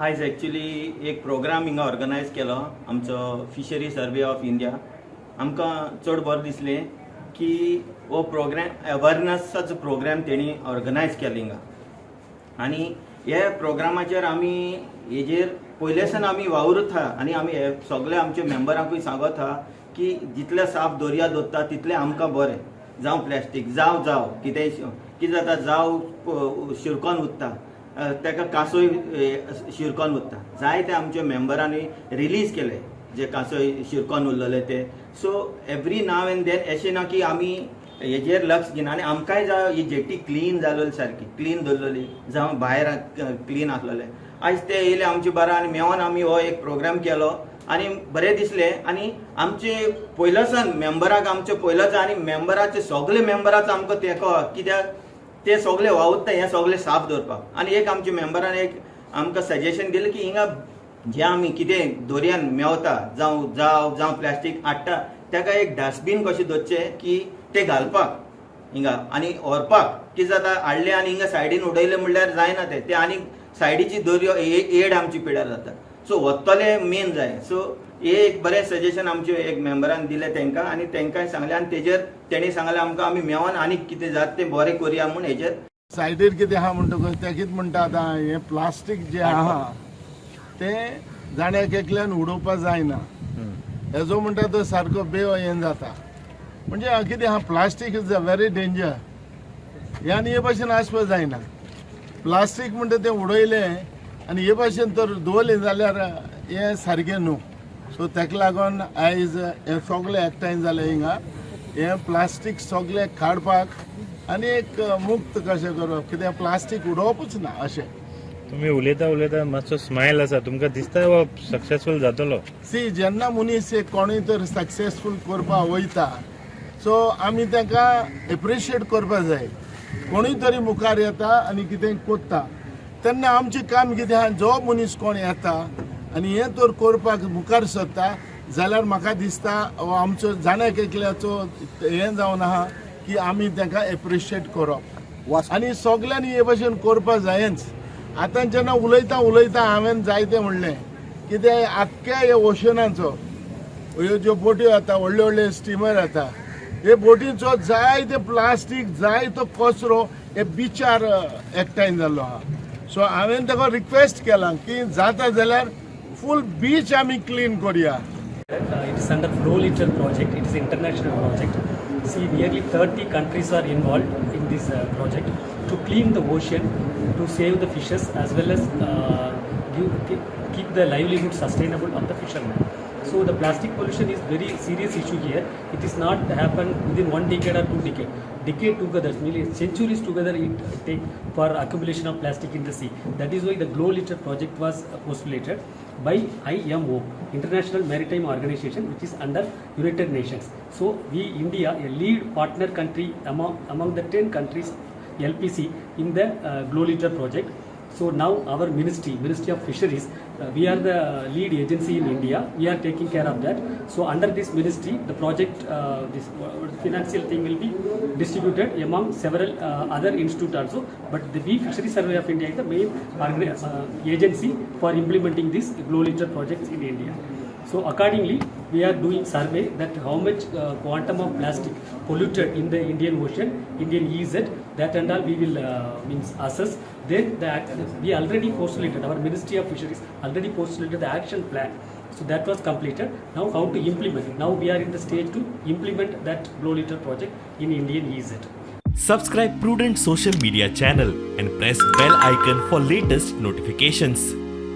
आज एक्चुअली एक प्रोग्राम हिंगा ऑर्गनायज केलो आमचो फिशरी सर्वे ऑफ इंडिया. आमकां चड बरें दिसलें की हो प्रोग्राम अवेरनसाचो प्रोग्राम तेणी ऑर्गनायज केलो हिंगा. आनी हे प्रोग्रामाचेर आमी हेजेर पयलेसान आमी वावरत आहा आनी आमी हे सगळे आमच्या मेंबरांकूय सांगत आहा की जितले साफ दर्या दवरता तितलें आमकां बरें. जावं प्लास्टीक जावं कितें जाता जावं शिरकोन उरता ताका कासोय शिरकोन उरता. जायते आमच्या मेंबरांनी रिलीज केले जे कासोय शिरकोन उरलेले ते. So every now and then अशें ना की आमी हेजेर लक्ष दिना आनी आमकांय जाय ही जेटी क्लीन जालोली सारकी क्लीन दवरलेली जावं भायर क्लीन आसलेले. आयज ते येयले आमचे बारा आनी मेळोन आमी हो एक प्रोग्राम केलो आनी बरें दिसलें. आनी आमचे पयलोसान मेंबराक आमचे पयलोच आनी मेंबराचे सगळे मेंबराचो आमकां तेंको कित्याक ते सगळे वावुरता हें सगळें साफ दवरपाक. आनी एक आमच्या मेंबरान एक आमकां सजेशन दिलें की हिंगा जे आमी कितें दर्यान मेवता जावं प्लास्टीक हाडटा ताका एक डस्टबीन कशें दवरचें की ते घालपाक हिंगा आनी व्हरपाक. कितें जाता हाडले आनी हिंगा सायडीन उडयले म्हणल्यार जायना ते आनी सायडीची दर्यो एड आमची पिड्यार जाता. सो वतले मेन जाय. सो हे एक बरें सजेशन आमचे एक मेंबरान दिलें तांकां आनी तांकांय सांगलें आनी तेजेर तेणी सांगलें आमकां आमी मेळोन आनी कितें जाता तें बरें करया म्हूण हेजेर. सायडीर कितें आहा म्हणटकच ते कितें म्हणटा आतां हें प्लास्टीक जें आहा तें जाण्याक एकल्यान उडोवपाक जायना. हेजो म्हणटा तो सारको हें जाता. म्हणजे कितें आहा plastic is a very danger. हें आनी हे भाशेन आसपाक जायना. प्लास्टीक म्हणटा तें उडयलें आनी हे भाशेन तर दवरलें जाल्यार हें सारकें न्हू. सो ताका लागून आयज हें सगळें एकठांय जालें हिंगा. हें प्लास्टीक सगळें काडपाक आनी एक मुक्त कशें करप कित्याक प्लास्टीक उडोवपूच ना अशें. तुम्ही उलयता मातसो स्मायल आसा तुमकां दिसता हो सक्सेसफूल जातलो. सी जेन्ना मनीस एक कोणूय तर सक्सेसफूल करपाक वयता सो आमी ताका एप्रिशिएट करपाक जाय. कोणूय तरी मुखार येता आनी कितें कोत्ता तेन्ना आमचें काम कितें आहा जो मनीस कोण येता आनी हें तर करपाक मुखार सरता जाल्यार म्हाका दिसता हो आमचो जाण्याक एकल्याचो हें जावन आहा की आमी ताका एप्रिशिएट करप आनी सगल्यांनी हे भशेन करपाक जायच. आतां जेन्ना उलयता हांवें जायतें म्हणलें कितें आख्ख्या हे ओशनाचो ह्यो ज्यो बोटी येता व्हडले व्हडले स्टिमर येता हे बोटीचो जायते प्लास्टीक जायतो कचरो हे बिचार एकठांय जाल्लो आहा. सो हांवें ताका रिक्वेस्ट केला की जाता जाल्यार फूल बीच आमी क्लीन करया. It is under Flow Litter project. It is an international project. See, nearly 30 countries are involved in this project to clean the ocean, to save the fishes, as well as keep the livelihood sustainable of the fishermen. So the plastic pollution is very serious issue here. It is not happened within 1 decade or 2 decades. Decade together, nearly centuries together it take for accumulation of plastic in the sea. That is why the Glow Litter project was postulated by IMO, International Maritime Organization, which is under United Nations. So we, India, a lead partner country among the 10 countries LPC in the Glow Litter project. So now our Ministry of Fisheries, we are the lead agency in India. We are taking care of that. So under this ministry, the project, this financial thing will be distributed among several other institutes also. But the Fisheries Survey of India is the main agency for implementing this Glow Litter projects in India. So accordingly, we are doing survey that how much quantum of plastic polluted in the Indian Ocean, Indian EEZ, that and all we will assess. Then we already postulated, our Ministry of Fisheries already postulated the action plan. So that was completed. Now how to implement it? Now we are in the stage to implement that Glow Litter project in Indian EEZ. Subscribe Prudent social media channel and press bell icon for latest notifications.